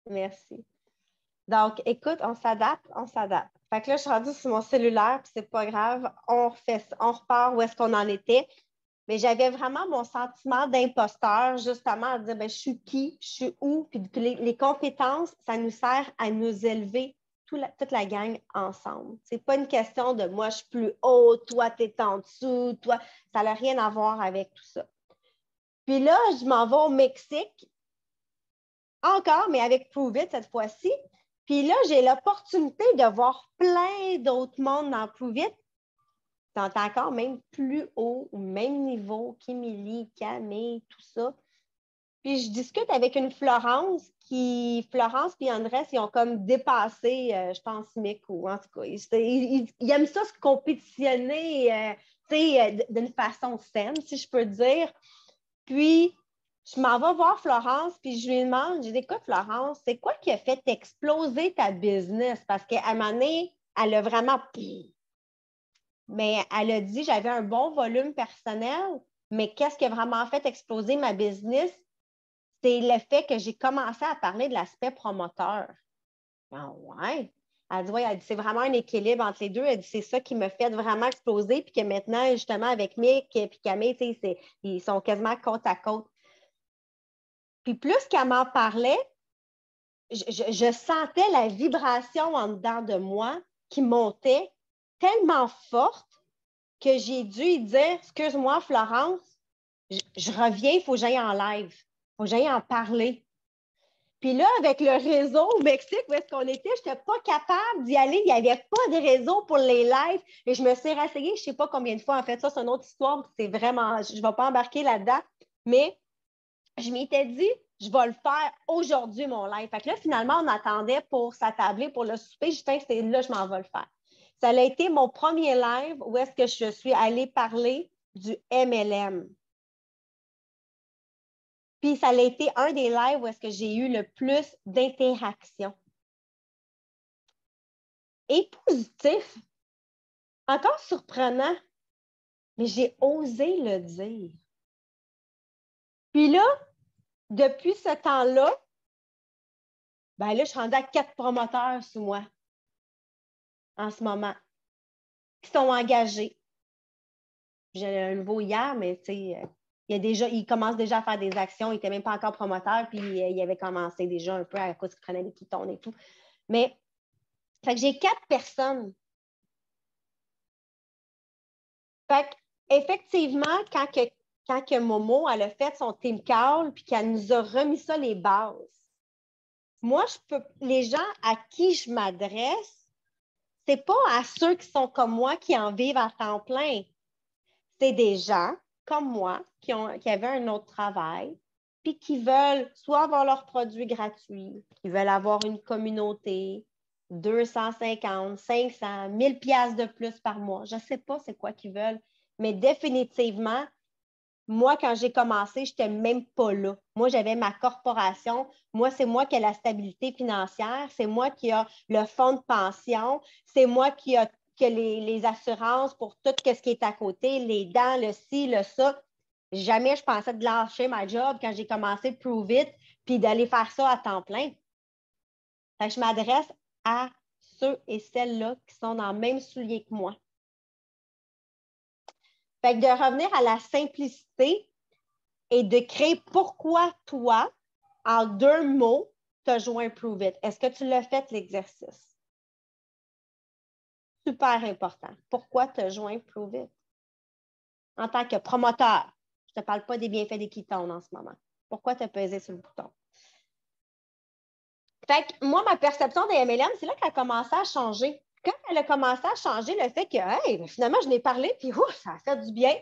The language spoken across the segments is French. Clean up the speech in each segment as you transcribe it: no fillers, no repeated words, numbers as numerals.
Merci. Donc, écoute, on s'adapte, on s'adapte. Fait que là, je suis rendue sur mon cellulaire, puis c'est pas grave. On repart où est-ce qu'on en était. Mais j'avais vraiment mon sentiment d'imposteur, justement, à dire, ben, je suis qui, je suis où, puis les compétences, ça nous sert à nous élever toute la gang ensemble. C'est pas une question de moi, je suis plus haut, toi, tu es en dessous, toi, ça n'a rien à voir avec tout ça. Puis là, je m'en vais au Mexique, encore, mais avec Prove It cette fois-ci. Puis là, j'ai l'opportunité de voir plein d'autres mondes dans Prove It. Tu entends encore même plus haut, au même niveau qu'Émilie, Camille, tout ça. Puis je discute avec une Florence et Andrés, ils ont comme dépassé, je pense, Mick, ou en tout cas, ils aiment ça se compétitionner d'une façon saine, si je peux dire. Puis, je m'en vais voir Florence, puis je lui demande, je dis, écoute, Florence, c'est quoi qui a fait exploser ta business? Parce qu'à un moment donné, elle a vraiment... Mais elle a dit, j'avais un bon volume personnel, mais qu'est-ce qui a vraiment fait exploser ma business? C'est le fait que j'ai commencé à parler de l'aspect promoteur. Ah ouais. Elle dit, oui, c'est vraiment un équilibre entre les deux. Elle dit, c'est ça qui me fait vraiment exploser. Puis que maintenant, justement, avec Mick et Camille, ils sont quasiment côte à côte. Puis plus qu'elle m'en parlait, je sentais la vibration en dedans de moi qui montait tellement forte que j'ai dû lui dire, excuse-moi, Florence, je reviens, il faut que j'aille en live. Il faut que j'aille en parler. Puis là, avec le réseau au Mexique, où est-ce qu'on était, je n'étais pas capable d'y aller. Il n'y avait pas de réseau pour les lives. Et je me suis rasseyée, je ne sais pas combien de fois. En fait, ça, c'est une autre histoire. C'est vraiment, je ne vais pas embarquer là-dedans. Mais je m'étais dit, je vais le faire aujourd'hui, mon live. Fait que là, finalement, on attendait pour s'attabler pour le souper. Je dis, c'est là, je m'en vais le faire. Ça a été mon premier live où est-ce que je suis allée parler du MLM. Puis ça a été un des lives où est-ce que j'ai eu le plus d'interactions. Et positif, encore surprenant, mais j'ai osé le dire. Puis là, depuis ce temps-là, ben là, je suis rendue à 4 promoteurs sous moi en ce moment qui sont engagés. J'ai un nouveau hier, mais tu sais, il commence déjà à faire des actions. Il n'était même pas encore promoteur, puis il avait commencé déjà un peu à cause qu'il prenait des pitons et tout. Mais, fait que j'ai 4 personnes. Fait qu'effectivement, quand que Momo, elle a fait son team call, puis qu'elle nous a remis ça les bases, moi, les gens à qui je m'adresse, c'est pas à ceux qui sont comme moi, qui en vivent à temps plein. C'est des gens comme moi qui avaient un autre travail, puis qui veulent soit avoir leurs produits gratuits, qui veulent avoir une communauté, 250, 500, 1000 piastres de plus par mois. Je ne sais pas c'est quoi qu'ils veulent, mais définitivement, moi, quand j'ai commencé, je n'étais même pas là. Moi, j'avais ma corporation. Moi, c'est moi qui ai la stabilité financière. C'est moi qui ai le fonds de pension. C'est moi qui ai les assurances pour tout ce qui est à côté, les dents, le ci, le ça. Jamais je pensais de lâcher ma job quand j'ai commencé de Prove It puis d'aller faire ça à temps plein. Fait que je m'adresse à ceux et celles-là qui sont dans le même soulier que moi. Fait que de revenir à la simplicité et de créer pourquoi toi, en 2 mots, tu as joint Prove It. Est-ce que tu l'as fait, l'exercice? Super important. Pourquoi tu as joint Prove It? En tant que promoteur, je ne te parle pas des bienfaits des ketones en ce moment. Pourquoi tu as pesé sur le bouton? Fait que moi, ma perception des MLM, c'est là qu'elle a commencé à changer. Quand elle a commencé à changer, le fait que, hey, finalement, je n'ai parlé, puis ça a fait du bien.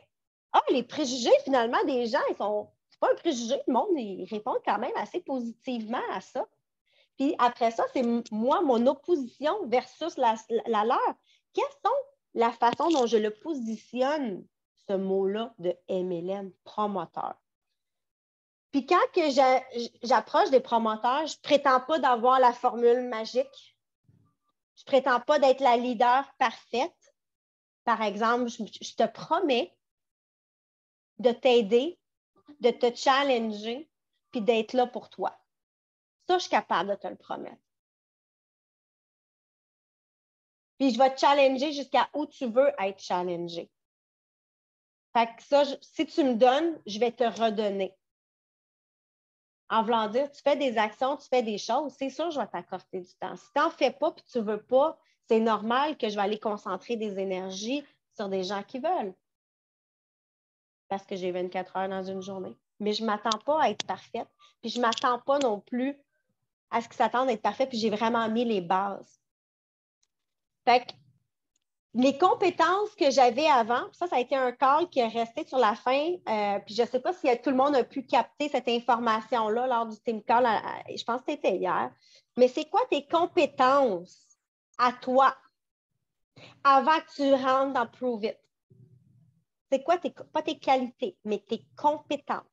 Ah, les préjugés, finalement, des gens, c'est pas un préjugé, le monde, ils répondent quand même assez positivement à ça. Puis après ça, c'est moi, mon opposition versus la leur. Quelles sont la façon dont je le positionne, ce mot-là de MLM, promoteur? Puis quand que j'approche des promoteurs, je ne prétends pas d'avoir la formule magique. Je ne prétends pas d'être la leader parfaite. Par exemple, je te promets de t'aider, de te challenger, puis d'être là pour toi. Ça, je suis capable de te le promettre. Puis je vais te challenger jusqu'à où tu veux être challengé. Fait que ça, si tu me donnes, je vais te redonner. En voulant dire, tu fais des actions, tu fais des choses, c'est sûr, je vais t'accorder du temps. Si tu n'en fais pas et tu ne veux pas, c'est normal que je vais aller concentrer des énergies sur des gens qui veulent. Parce que j'ai 24 heures dans une journée. Mais je ne m'attends pas à être parfaite. Puis je ne m'attends pas non plus à ce qu'ils s'attendent à être parfaite. Puis j'ai vraiment mis les bases. Fait que les compétences que j'avais avant, ça a été un call qui est resté sur la fin. Puis je ne sais pas si tout le monde a pu capter cette information-là lors du team call. Je pense que c'était hier. Mais c'est quoi tes compétences à toi avant que tu rentres dans Prove It? C'est quoi pas tes qualités, mais tes compétences?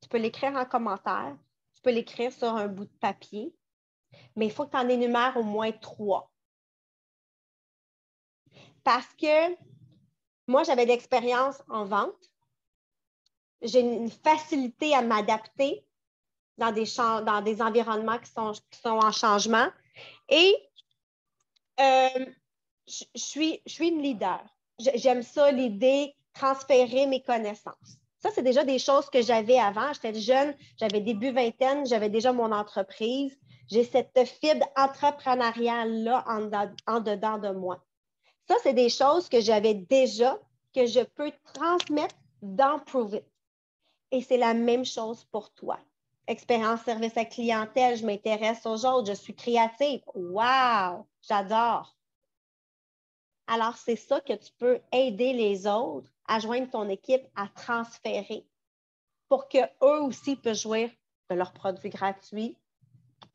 Tu peux l'écrire en commentaire. Tu peux l'écrire sur un bout de papier. Mais il faut que tu en énumères au moins 3. Parce que moi, j'avais de l'expérience en vente. J'ai une facilité à m'adapter dans des environnements qui sont en changement. Et je suis une leader. J'aime ça, l'idée, transférer mes connaissances. Ça, c'est déjà des choses que j'avais avant. J'étais jeune, j'avais début vingtaine, j'avais déjà mon entreprise. J'ai cette fibre entrepreneuriale-là en dedans de moi. Ça, c'est des choses que j'avais déjà, que je peux transmettre dans Prove It. Et c'est la même chose pour toi. Expérience service à clientèle, je m'intéresse aux autres, je suis créative. Wow! J'adore. Alors, c'est ça que tu peux aider les autres à joindre ton équipe à transférer pour qu'eux aussi puissent jouir de leurs produits gratuits,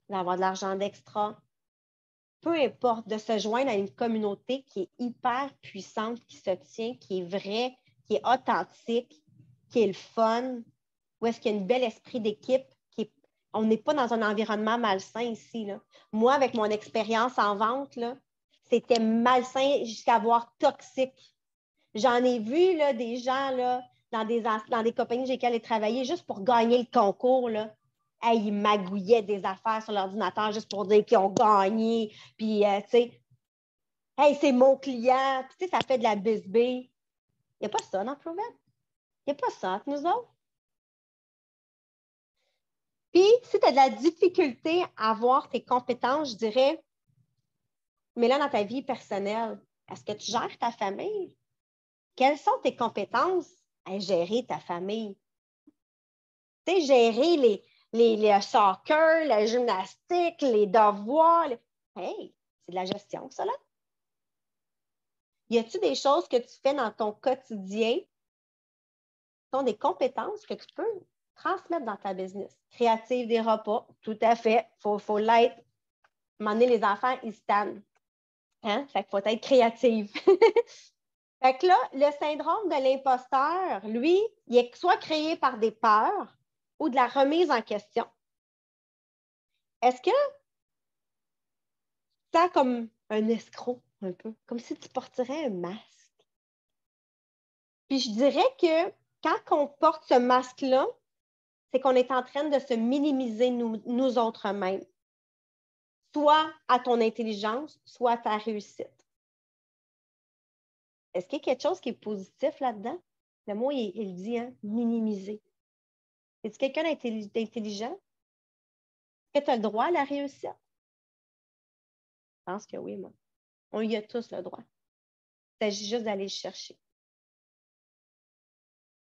d'avoir de l'argent d'extra. Peu importe, de se joindre à une communauté qui est hyper puissante, qui se tient, qui est vraie, qui est authentique, qui est le fun, où est-ce qu'il y a un bel esprit d'équipe. On n'est pas dans un environnement malsain ici. Là. Moi, avec mon expérience en vente, là, c'était malsain jusqu'à voir toxique. J'en ai vu là, des gens là, dans des compagnies chez lesquelles j'ai travaillé juste pour gagner le concours. Là. Hey, ils magouillaient des affaires sur l'ordinateur juste pour dire qu'ils ont gagné. Puis, tu sais, hey, c'est mon client. Puis, tu sais, ça fait de la bisbille. Il n'y a pas ça dans Provet. Il n'y a pas ça entre nous autres. Puis, si tu as de la difficulté à voir tes compétences, je dirais, mais là, dans ta vie personnelle, est-ce que tu gères ta famille? Quelles sont tes compétences à gérer ta famille? Tu sais, gérer les soccer, la gymnastique, les devoirs. Hey, c'est de la gestion, ça, là. Y a-t-il des choses que tu fais dans ton quotidien qui sont des compétences que tu peux transmettre dans ta business? Créative des repas, tout à fait. Faut l'être. À un moment donné, les enfants, ils se tannent. Hein? Fait qu'il faut être créative. Fait que là, le syndrome de l'imposteur, lui, il est soit créé par des peurs ou de la remise en question. Est-ce que tu sens comme un escroc, un peu, comme si tu porterais un masque? Puis je dirais que quand on porte ce masque-là, c'est qu'on est en train de se minimiser nous autres mêmes, soit à ton intelligence, soit à ta réussite. Est-ce qu'il y a quelque chose qui est positif là-dedans? Le mot, il dit, hein, minimiser. Es-tu quelqu'un d'intelligent? Est-ce que tu as le droit à la réussite? Je pense que oui, moi. On y a tous le droit. Il s'agit juste d'aller le chercher.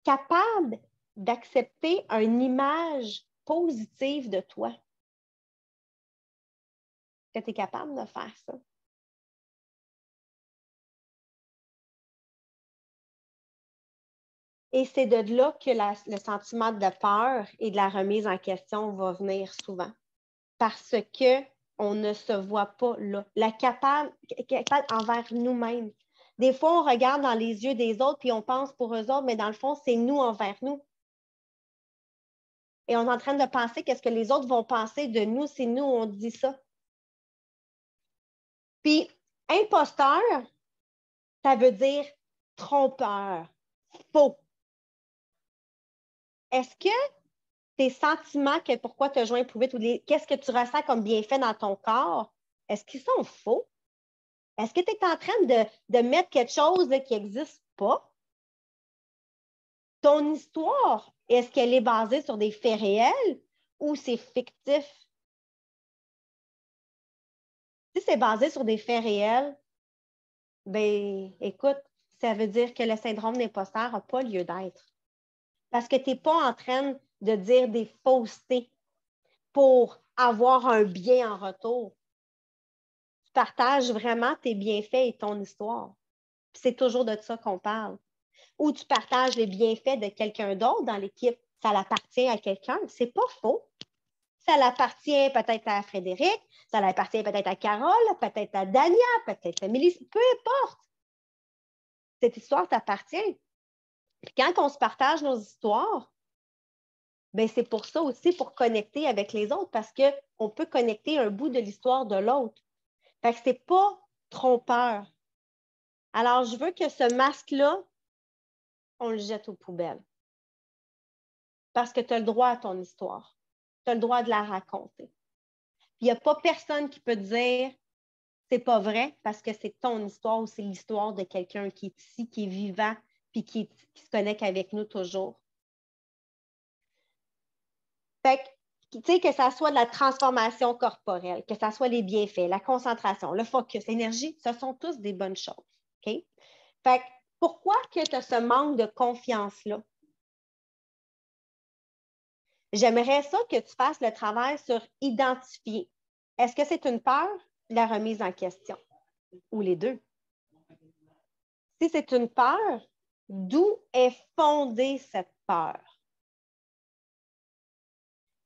Capable d'accepter une image positive de toi. Est-ce que tu es capable de faire ça? Et c'est de là que le sentiment de peur et de la remise en question va venir souvent. Parce qu'on ne se voit pas là. La capable envers nous-mêmes. Des fois, on regarde dans les yeux des autres puis on pense pour eux autres, mais dans le fond, c'est nous envers nous. Et on est en train de penser qu'est-ce que les autres vont penser de nous si nous, on dit ça. Puis, imposteur, ça veut dire trompeur, faux. Est-ce que tes sentiments, que pourquoi tu as joint Prove It, ou qu'est-ce que tu ressens comme bienfait dans ton corps, est-ce qu'ils sont faux? Est-ce que tu es en train de mettre quelque chose là, qui n'existe pas? Ton histoire, est-ce qu'elle est basée sur des faits réels ou c'est fictif? Si c'est basé sur des faits réels, ben écoute, ça veut dire que le syndrome d'imposteur n'a pas lieu d'être. Parce que tu n'es pas en train de dire des faussetés pour avoir un bien en retour. Tu partages vraiment tes bienfaits et ton histoire. C'est toujours de ça qu'on parle. Ou tu partages les bienfaits de quelqu'un d'autre dans l'équipe. Ça appartient à quelqu'un. C'est pas faux. Ça appartient peut-être à Frédéric, ça appartient peut-être à Carole, peut-être à Dania, peut-être à Mélissa, peu importe. Cette histoire t'appartient. Puis quand on se partage nos histoires, ben c'est pour ça aussi, pour connecter avec les autres, parce qu'on peut connecter un bout de l'histoire de l'autre. Fait que c'est pas trompeur. Alors, je veux que ce masque-là, on le jette aux poubelles. Parce que tu as le droit à ton histoire. Tu as le droit de la raconter. Il n'y a pas personne qui peut te dire c'est pas vrai parce que c'est ton histoire ou c'est l'histoire de quelqu'un qui est ici, qui est vivant, puis qui se connecte avec nous toujours. Fait que, tu sais, que ça soit de la transformation corporelle, que ça soit les bienfaits, la concentration, le focus, l'énergie, ce sont tous des bonnes choses. OK? Fait que, pourquoi que tu as ce manque de confiance-là? J'aimerais ça que tu fasses le travail sur identifier. Est-ce que c'est une peur, la remise en question? Ou les deux? Si c'est une peur, d'où est fondée cette peur?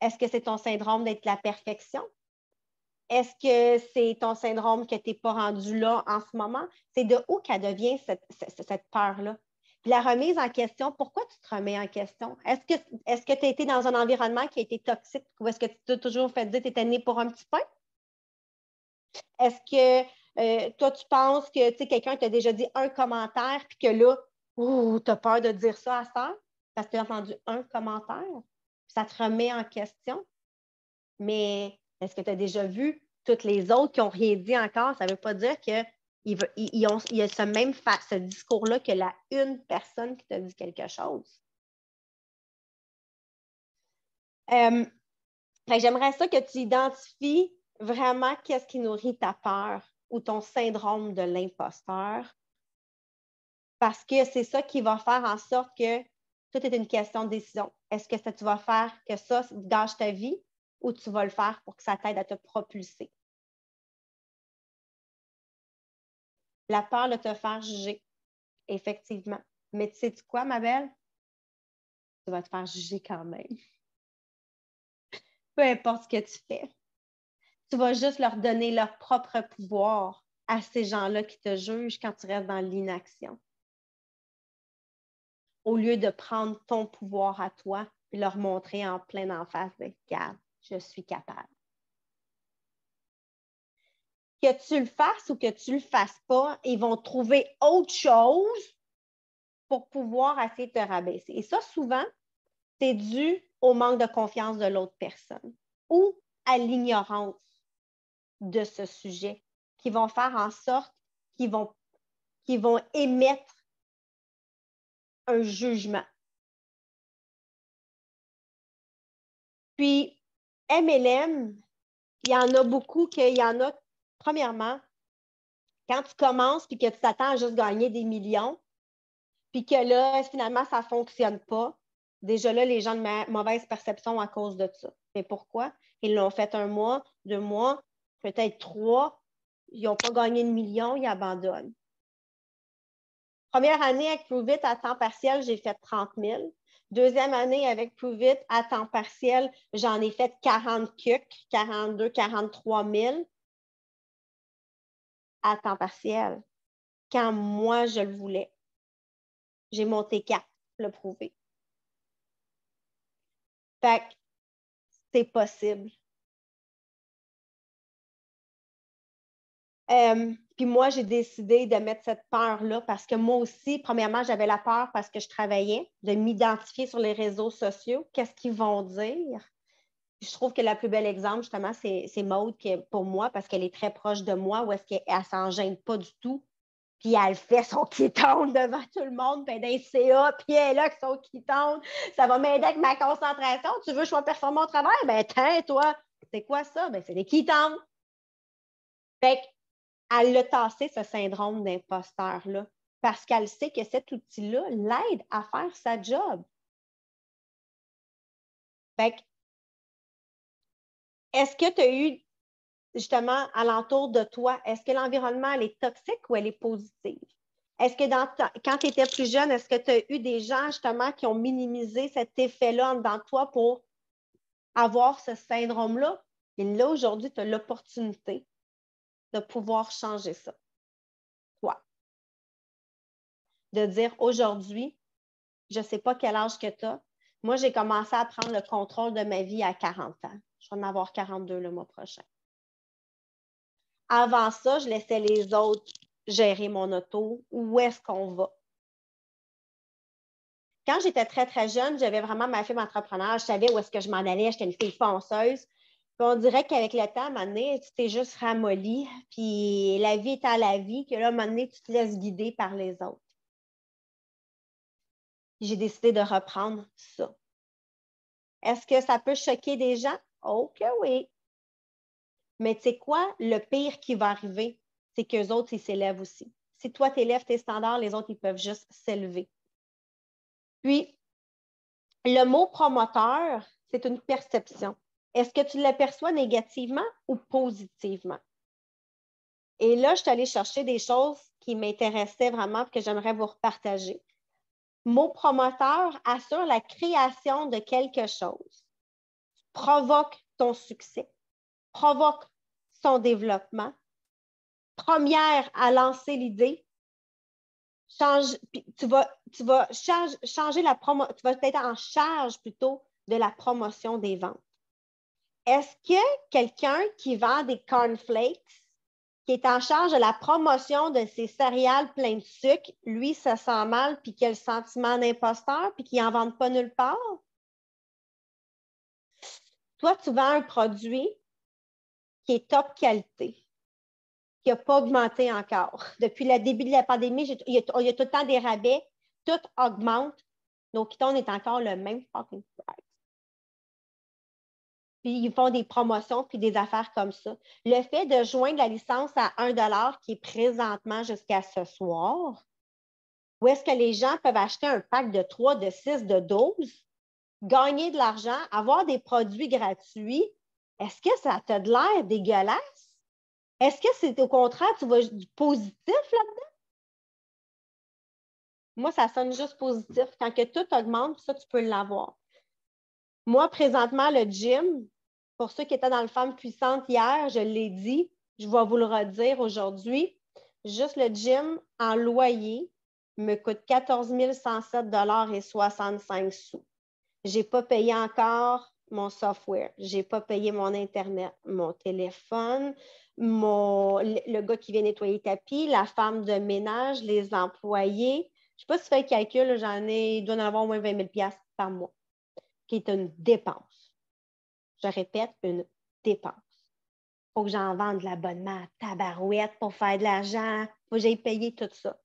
Est-ce que c'est ton syndrome d'être la perfection? Est-ce que c'est ton syndrome que tu n'es pas rendu là en ce moment? C'est de où qu'elle devient cette peur-là? Puis la remise en question, pourquoi tu te remets en question? Est-ce que tu as été dans un environnement qui a été toxique ou est-ce que tu t'as toujours fait dire que tu étais né pour un petit pain? Est-ce que toi, tu penses que quelqu'un t'a déjà dit un commentaire puis que là, tu as peur de dire ça à ça parce que tu as entendu un commentaire? Ça te remet en question. Mais est-ce que tu as déjà vu toutes les autres qui n'ont rien dit encore? Ça ne veut pas dire qu'il y a ce discours-là que la une personne qui t'a dit quelque chose. J'aimerais ça que tu identifies vraiment qu'est-ce qui nourrit ta peur ou ton syndrome de l'imposteur parce que c'est ça qui va faire en sorte que tout est une question de décision. Est-ce que tu vas faire que ça gâche ta vie ou tu vas le faire pour que ça t'aide à te propulser? La peur de te faire juger, effectivement. Mais tu sais quoi, ma belle? Tu vas te faire juger quand même. Peu importe ce que tu fais. Tu vas juste leur donner leur propre pouvoir à ces gens-là qui te jugent quand tu restes dans l'inaction. Au lieu de prendre ton pouvoir à toi et leur montrer en plein en face de regarde, je suis capable. Que tu le fasses ou que tu ne le fasses pas, ils vont trouver autre chose pour pouvoir essayer de te rabaisser. Et ça, souvent, c'est dû au manque de confiance de l'autre personne ou à l'ignorance de ce sujet qui vont faire en sorte qu'ils vont émettre un jugement. Puis, MLM, il y en a beaucoup qu'il y en a, premièrement, quand tu commences puis que tu t'attends à juste gagner des millions, puis que là, finalement, ça ne fonctionne pas, déjà là, les gens ont mauvaise perception à cause de ça. Mais pourquoi? Ils l'ont fait 1 mois, 2 mois, peut-être 3, ils n'ont pas gagné de millions, ils abandonnent. Première année avec Prove It à temps partiel, j'ai fait 30 000. Deuxième année avec Prove It à temps partiel, j'en ai fait 40 cucs, 42, 43 000 à temps partiel. Quand moi, je le voulais. J'ai monté 4 pour le prouver. Fait que c'est possible. Puis moi, j'ai décidé de mettre cette peur-là parce que moi aussi, premièrement, j'avais la peur parce que je travaillais, de m'identifier sur les réseaux sociaux. Qu'est-ce qu'ils vont dire? Je trouve que le plus bel exemple, justement, c'est Maude qui est pour moi parce qu'elle est très proche de moi, où est-ce qu'elle ne s'en gêne pas du tout. Puis elle fait son quitonne devant tout le monde, puis elle est dans CA, puis elle est là avec son quitonne. Ça va m'aider avec ma concentration. Tu veux que je sois performant au travail? Ben, tiens, toi. C'est quoi ça? Ben, c'est des quitonnes. Fait qu'elle l'a tassé, ce syndrome d'imposteur-là, parce qu'elle sait que cet outil-là l'aide à faire sa job. Fait que, est-ce que tu as eu, justement, alentour de toi, est-ce que l'environnement, elle est toxique ou elle est positive? Est-ce que quand tu étais plus jeune, est-ce que tu as eu des gens, justement, qui ont minimisé cet effet-là dans toi pour avoir ce syndrome-là? Et là, aujourd'hui, tu as l'opportunité de pouvoir changer ça. Toi. De dire aujourd'hui, je ne sais pas quel âge que tu as. Moi, j'ai commencé à prendre le contrôle de ma vie à 40 ans. Je vais en avoir 42 le mois prochain. Avant ça, je laissais les autres gérer mon auto. Où est-ce qu'on va? Quand j'étais très, très jeune, j'avais vraiment ma fibre entrepreneur. Je savais où est-ce que je m'en allais. J'étais une fille fonceuse. Puis on dirait qu'avec le temps, à un moment donné, tu t'es juste ramolli. Puis la vie étant la vie, que là, à un moment donné, tu te laisses guider par les autres. J'ai décidé de reprendre ça. Est-ce que ça peut choquer des gens? Oh que oui. Mais tu sais quoi? Le pire qui va arriver, c'est qu'eux autres, ils s'élèvent aussi. Si toi, tu élèves tes standards, les autres, ils peuvent juste s'élever. Puis, le mot promoteur, c'est une perception. Est-ce que tu l'aperçois négativement ou positivement? Et là, je suis allée chercher des choses qui m'intéressaient vraiment et que j'aimerais vous repartager. Mot promoteur assure la création de quelque chose, provoque ton succès, provoque son développement, première à lancer l'idée, tu vas changer la promo, tu vas être en charge plutôt de la promotion des ventes. Est-ce que quelqu'un qui vend des cornflakes, qui est en charge de la promotion de ses céréales pleines de sucre, lui, se sent mal puis qu'il a le sentiment d'imposteur puis qu'il n'en vende pas nulle part? Toi, tu vends un produit qui est top qualité, qui n'a pas augmenté encore. Depuis le début de la pandémie, il y a tout le temps des rabais, tout augmente. Donc, on est encore le même fucking price. Puis, ils font des promotions puis des affaires comme ça. Le fait de joindre la licence à 1 $, qui est présentement jusqu'à ce soir, où est-ce que les gens peuvent acheter un pack de 3, de 6, de 12, gagner de l'argent, avoir des produits gratuits, est-ce que ça te de l'air dégueulasse? Est-ce que c'est au contraire, tu vois du positif là-dedans? Moi, ça sonne juste positif. Quand que tout augmente, ça, tu peux l'avoir. Moi, présentement, le gym, pour ceux qui étaient dans le Femme puissante hier, je l'ai dit, je vais vous le redire aujourd'hui, juste le gym en loyer me coûte 14 107,65 $. Je n'ai pas payé encore mon software, je n'ai pas payé mon Internet, mon téléphone, le gars qui vient nettoyer le tapis, la femme de ménage, les employés. Je ne sais pas si tu fais le calcul, il doit en avoir au moins 20 000 $ par mois, qui est une dépense. Je répète, une dépense. Il faut que j'en vende de l'abonnement à tabarouette pour faire de l'argent. Il faut que j'aille payer tout ça.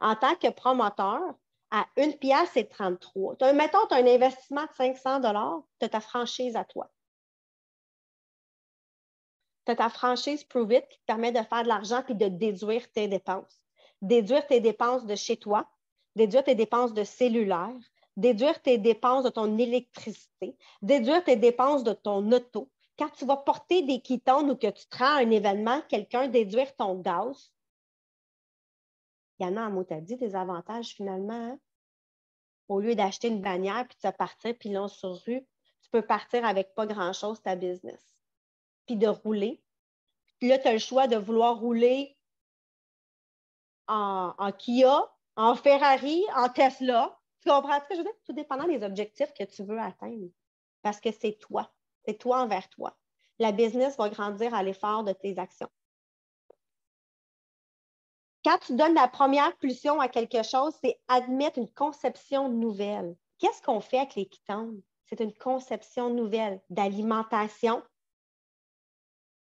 En tant que promoteur, à 1,33 $. Mettons, tu as un investissement de 500 $, tu as ta franchise à toi. Tu as ta franchise Prove It qui te permet de faire de l'argent et de déduire tes dépenses. Déduire tes dépenses de chez toi, déduire tes dépenses de cellulaire, déduire tes dépenses de ton électricité, déduire tes dépenses de ton auto. Quand tu vas porter des quitons ou que tu te rends à un événement, quelqu'un déduire ton gaz. Il y en a en mot à dit des avantages finalement. Hein? Au lieu d'acheter une bannière puis de partir puis long sur rue, tu peux partir avec pas grand-chose ta business. Puis de rouler. Puis là, tu as le choix de vouloir rouler en Kia, en Ferrari, en Tesla. Tu comprends ce que je veux dire? Tout dépendant des objectifs que tu veux atteindre. Parce que c'est toi. C'est toi envers toi. La business va grandir à l'effort de tes actions. Quand tu donnes la première pulsion à quelque chose, c'est admettre une conception nouvelle. Qu'est-ce qu'on fait avec les ketones? C'est une conception nouvelle d'alimentation,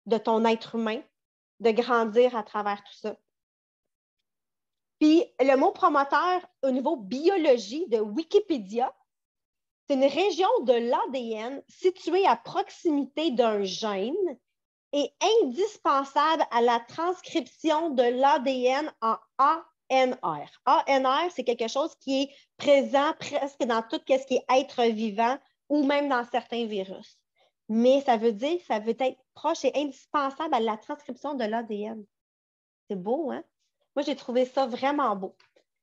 de ton être humain, de grandir à travers tout ça. Puis, le mot promoteur au niveau biologie de Wikipédia, c'est une région de l'ADN située à proximité d'un gène et indispensable à la transcription de l'ADN en ANR. ANR, c'est quelque chose qui est présent presque dans tout ce qui est être vivant ou même dans certains virus. Mais ça veut dire que ça veut être proche et indispensable à la transcription de l'ADN. C'est beau, hein? Moi, j'ai trouvé ça vraiment beau.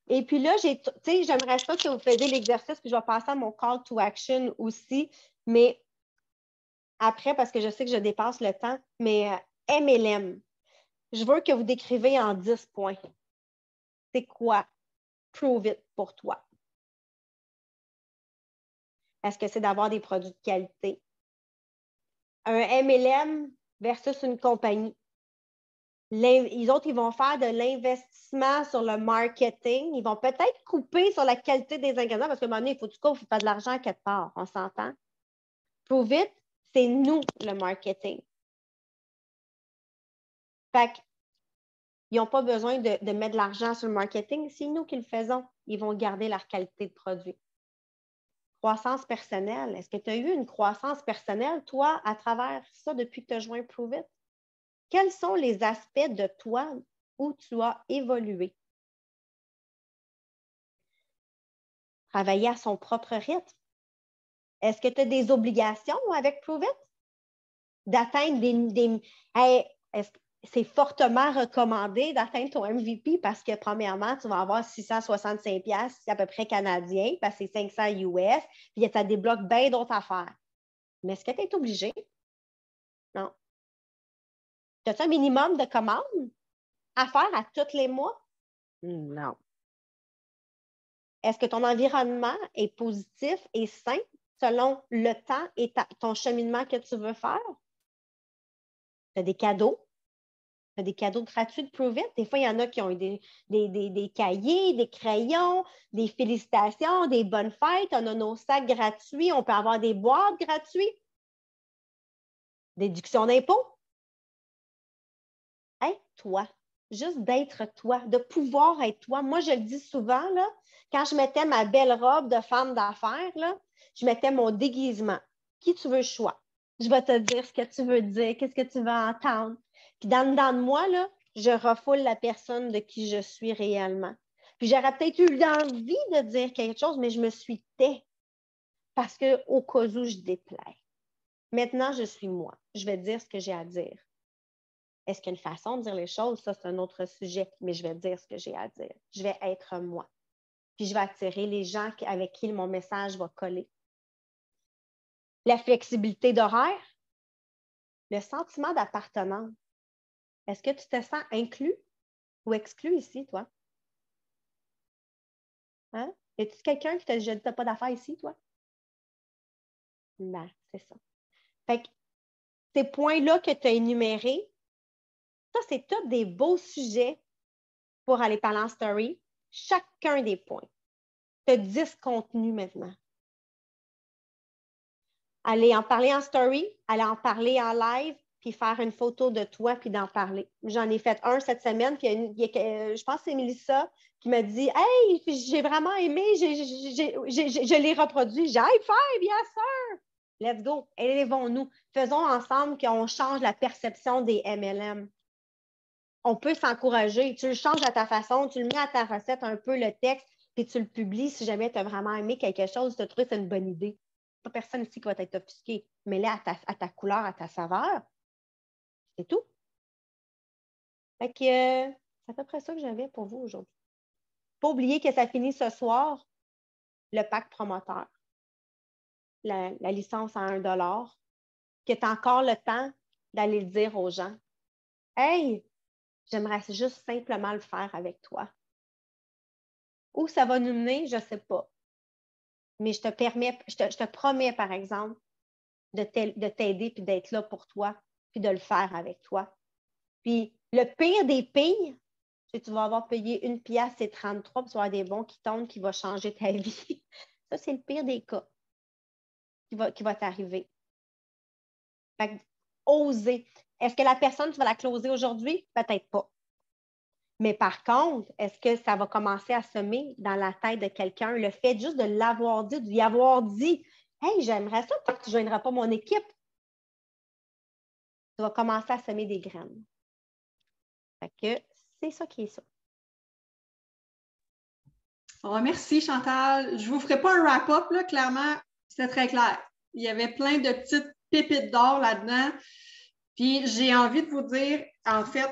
Et puis là, j'aimerais ça que vous faisiez l'exercice, puis je vais passer à mon call to action aussi, mais après, parce que je sais que je dépasse le temps, mais MLM, je veux que vous décrivez en 10 points. C'est quoi Prove It pour toi? Est-ce que c'est d'avoir des produits de qualité? Un MLM versus une compagnie. Les autres, ils vont faire de l'investissement sur le marketing. Ils vont peut-être couper sur la qualité des ingrédients parce qu'à un moment donné, il faut du coup, il faut faire de l'argent à quelque part. On s'entend? Prove It, c'est nous, le marketing. Fait qu'ils n'ont pas besoin de mettre de l'argent sur le marketing. C'est nous qui le faisons. Ils vont garder leur qualité de produit. Croissance personnelle. Est-ce que tu as eu une croissance personnelle, toi, à travers ça depuis que tu as joint Prove It? Quels sont les aspects de toi où tu as évolué? Travailler à son propre rythme. Est-ce que tu as des obligations avec Prove It? D'atteindre c'est fortement recommandé d'atteindre ton MVP parce que, premièrement, tu vas avoir 665$, c'est à peu près canadien, parce que c'est 500 US, puis ça débloque bien d'autres affaires. Mais est-ce que tu es obligé? Non. As-tu un minimum de commandes à faire à tous les mois? Non. Est-ce que ton environnement est positif et sain selon le temps et ton cheminement que tu veux faire? Tu as des cadeaux. Tu as des cadeaux gratuits de Prove It. Des fois, il y en a qui ont eu des cahiers, des crayons, des félicitations, des bonnes fêtes. On a nos sacs gratuits. On peut avoir des boîtes gratuites. Déduction d'impôts. Être toi. Juste d'être toi, de pouvoir être toi. Moi, je le dis souvent, là, quand je mettais ma belle robe de femme d'affaires, là, je mettais mon déguisement. Qui tu veux choix? Je vais te dire ce que tu veux dire, qu'est-ce que tu veux entendre. Puis dans de moi, là, je refoule la personne de qui je suis réellement. Puis j'aurais peut-être eu l'envie de dire quelque chose, mais je me suis tais parce qu'au cas où je déplais. Maintenant, je suis moi. Je vais dire ce que j'ai à dire. Est-ce qu'il y a une façon de dire les choses? Ça, c'est un autre sujet, mais je vais dire ce que j'ai à dire. Je vais être moi. Puis je vais attirer les gens avec qui mon message va coller. La flexibilité d'horaire, le sentiment d'appartenance. Est-ce que tu te sens inclus ou exclu ici, toi? Hein? Y a-t-il quelqu'un qui t'a déjà dit que tu n'as pas d'affaires ici, toi? Ben, c'est ça. Fait que ces points-là que tu as énumérés, ça, c'est tous des beaux sujets pour aller parler en story. Chacun des points. Tu as 10 contenus maintenant. Aller en parler en story, aller en parler en live, puis faire une photo de toi, puis d'en parler. J'en ai fait un cette semaine, puis je pense que c'est Mélissa qui m'a dit « Hey, j'ai vraiment aimé, je l'ai reproduit. J'ai high five, yes sir! Let's go, élevons-nous. Faisons ensemble qu'on change la perception des MLM. On peut s'encourager. Tu le changes à ta façon, tu le mets à ta recette un peu, le texte, puis tu le publies si jamais tu as vraiment aimé quelque chose, tu as trouvé que c'est une bonne idée. Pas personne ici qui va être offusqué. Mets-le à ta couleur, à ta saveur. C'est tout. Fait que c'est à peu près ça que j'avais pour vous aujourd'hui. Pas oublier que ça finit ce soir, le pack promoteur. La licence à 1 $, que tu as encore le temps d'aller le dire aux gens. Hey, j'aimerais juste simplement le faire avec toi. Où ça va nous mener, je ne sais pas. Mais je te promets, par exemple, de t'aider puis d'être là pour toi, puis de le faire avec toi. Puis le pire des pires, Tu vas avoir payé 1 pièce et 33, puis tu vas avoir des bons qui tombent qui vont changer ta vie. Ça, c'est le pire des cas qui va t'arriver. Fait que, oser. Est-ce que la personne, tu vas la closer aujourd'hui? Peut-être pas. Mais par contre, est-ce que ça va commencer à semer dans la tête de quelqu'un? Le fait juste de l'avoir dit, de lui avoir dit, hey, j'aimerais ça, toi, tu ne joindras pas mon équipe. Tu vas commencer à semer des graines. Fait que c'est ça qui est ça. Oh, merci Chantal. Je ne vous ferai pas un wrap-up, là, clairement, c'était très clair. Il y avait plein de petites pépites d'or là-dedans. Puis j'ai envie de vous dire, en fait,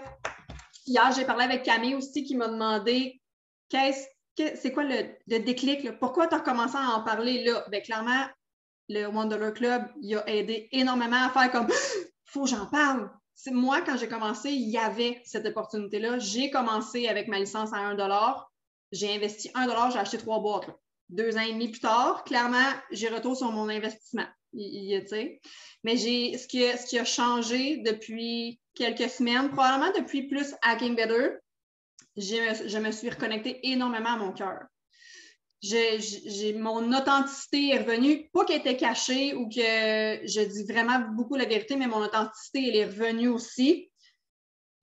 hier, j'ai parlé avec Camille aussi qui m'a demandé c'est quoi le déclic, là? Pourquoi tu as recommencé à en parler là? Bien, clairement, le Wanderer Club, il a aidé énormément à faire comme faut que j'en parle. Moi, quand j'ai commencé, il y avait cette opportunité-là. J'ai commencé avec ma licence à 1 $. J'ai investi 1 $, j'ai acheté 3 boîtes. Là. 2 ans et demi plus tard, clairement, j'ai retour sur mon investissement. Mais ce qui a changé depuis quelques semaines, probablement depuis plus Hacking Better, je me suis reconnectée énormément à mon cœur. Mon authenticité est revenue, pas qu'elle était cachée ou que je dis vraiment beaucoup la vérité, mais mon authenticité, elle est revenue aussi.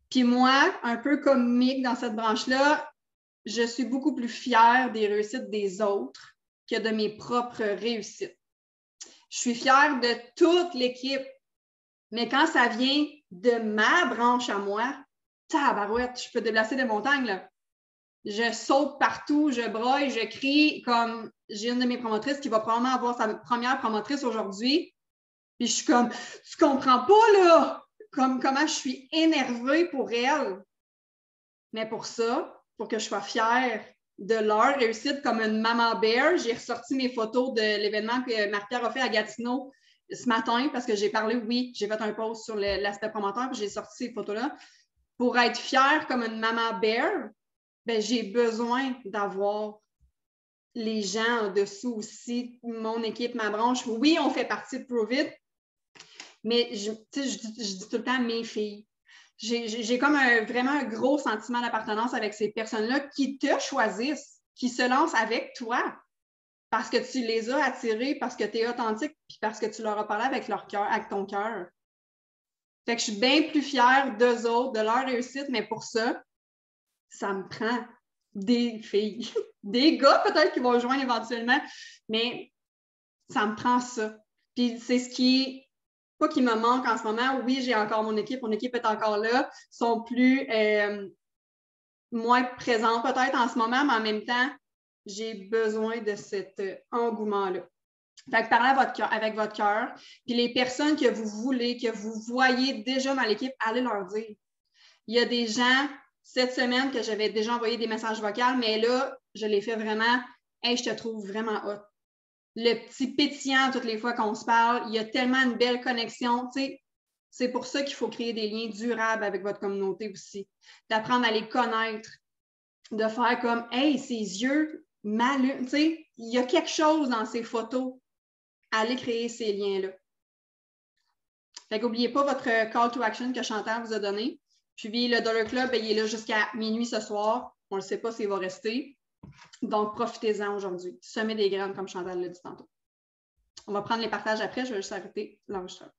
Puis moi, un peu comme Mick dans cette branche-là, je suis beaucoup plus fière des réussites des autres que de mes propres réussites. Je suis fière de toute l'équipe, mais quand ça vient de ma branche à moi, tabarouette, je peux déplacer des montagnes, là. Je saute partout, je broille, je crie, comme j'ai une de mes promotrices qui va probablement avoir sa première promotrice aujourd'hui. Puis je suis comme, tu comprends pas, là, comment je suis énervée pour elle. Mais pour ça, pour que je sois fière de leur réussite comme une maman bear, j'ai ressorti mes photos de l'événement que Marie-Pierre a fait à Gatineau ce matin parce que j'ai parlé, oui, j'ai fait un post sur l'aspect promoteur, puis j'ai sorti ces photos-là. Pour être fière comme une maman bear, ben, j'ai besoin d'avoir les gens en dessous aussi, mon équipe, ma branche. Oui, on fait partie de Prove It, mais je dis tout le temps mes filles. J'ai comme vraiment un gros sentiment d'appartenance avec ces personnes-là qui te choisissent, qui se lancent avec toi parce que tu les as attirées, parce que tu es authentique, puis parce que tu leur as parlé avec leur cœur, avec ton cœur. Fait que je suis bien plus fière d'eux autres, de leur réussite, mais pour ça, ça me prend des filles. Des gars, peut-être, qui vont rejoindre éventuellement, mais ça me prend ça. Puis c'est ce qui, pas qui me manque en ce moment. Oui, j'ai encore mon équipe est encore là, sont plus, moins présents peut-être en ce moment, mais en même temps, j'ai besoin de cet engouement-là. Fait que parlez avec votre cœur, puis les personnes que vous voulez, que vous voyez déjà dans l'équipe, allez leur dire. Il y a des gens cette semaine que j'avais déjà envoyé des messages vocaux, mais là, je l'ai fait vraiment. Hey, je te trouve vraiment hot. Le petit pétillant toutes les fois qu'on se parle, il y a tellement une belle connexion. Tu sais, c'est pour ça qu'il faut créer des liens durables avec votre communauté aussi. D'apprendre à les connaître, de faire comme hey, ses yeux m'allument. Tu sais, il y a quelque chose dans ces photos. Allez créer ces liens-là. Fait qu'oubliez pas votre call to action que Chantal vous a donné. Puis le Dollar Club, il est là jusqu'à minuit ce soir. On ne sait pas s'il va rester. Donc, profitez-en aujourd'hui. Semez des graines, comme Chantal l'a dit tantôt. On va prendre les partages après. Je vais juste arrêter l'enregistrement.